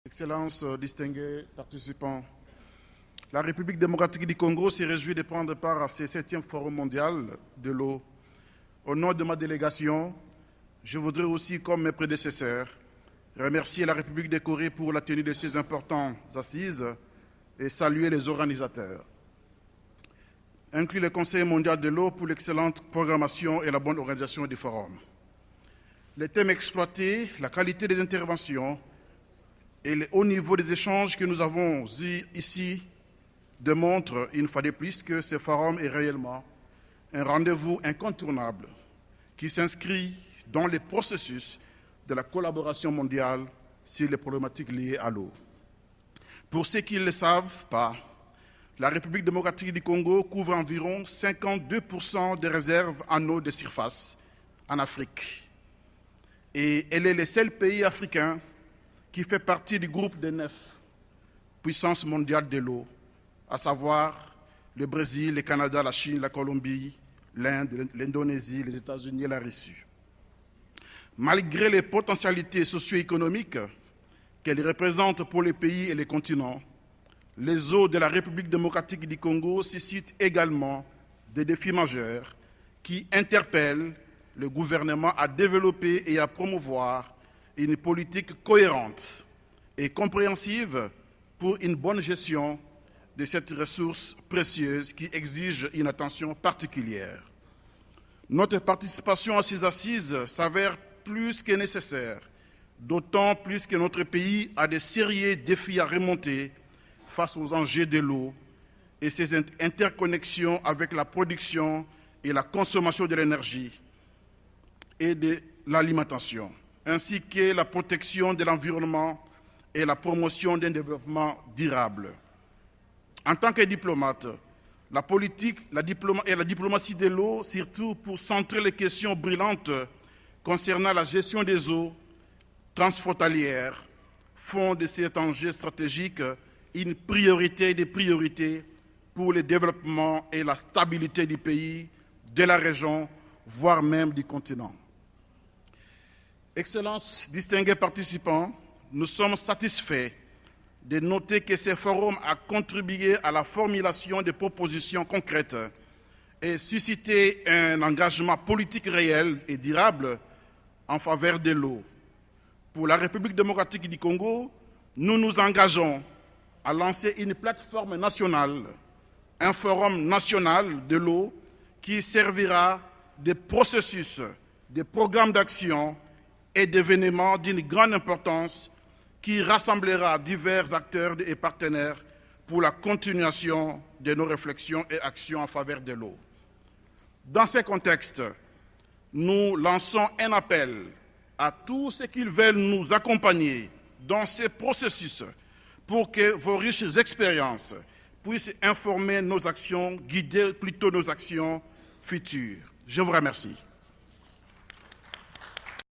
Excellences, distingués participants, la République démocratique du Congo s'est réjouie de prendre part à ce 7e Forum mondial de l'eau. Au nom de ma délégation, je voudrais aussi, comme mes prédécesseurs, remercier la République de Corée pour la tenue de ces importantes assises et saluer les organisateurs, inclus le Conseil mondial de l'eau pour l'excellente programmation et la bonne organisation du forum. Les thèmes exploités, la qualité des interventions et le haut niveau des échanges que nous avons eus ici démontrent une fois de plus que ce forum est réellement un rendez-vous incontournable qui s'inscrit dans le processus de la collaboration mondiale sur les problématiques liées à l'eau. Pour ceux qui ne le savent pas, la République démocratique du Congo couvre environ 52% des réserves en eau de surface en Afrique. Et elle est le seul pays africain qui fait partie du groupe des 9 puissances mondiales de l'eau, à savoir le Brésil, le Canada, la Chine, la Colombie, l'Inde, l'Indonésie, les États-Unis et la Russie. Malgré les potentialités socio-économiques qu'elle représente pour les pays et les continents, les eaux de la République démocratique du Congo suscitent également des défis majeurs qui interpellent le gouvernement à développer et à promouvoir une politique cohérente et compréhensive pour une bonne gestion de cette ressource précieuse qui exige une attention particulière. Notre participation à ces assises s'avère plus que nécessaire, d'autant plus que notre pays a de sérieux défis à remonter face aux enjeux de l'eau et ses interconnexions avec la production et la consommation de l'énergie et de l'alimentation, ainsi que la protection de l'environnement et la promotion d'un développement durable. En tant que diplomate, la diplomatie de l'eau, surtout pour centrer les questions brûlantes concernant la gestion des eaux transfrontalières, font de cet enjeu stratégique une priorité des priorités pour le développement et la stabilité du pays, de la région, voire même du continent. Excellences, distingués participants, nous sommes satisfaits de noter que ce forum a contribué à la formulation de propositions concrètes et suscité un engagement politique réel et durable en faveur de l'eau. Pour la République démocratique du Congo, nous nous engageons à lancer une plateforme nationale, un forum national de l'eau qui servira de processus, de programmes d'action et d'événements d'une grande importance qui rassemblera divers acteurs et partenaires pour la continuation de nos réflexions et actions en faveur de l'eau. Dans ce contexte, nous lançons un appel à tous ceux qui veulent nous accompagner dans ce processus pour que vos riches expériences puissent informer nos actions, guider plutôt nos actions futures. Je vous remercie.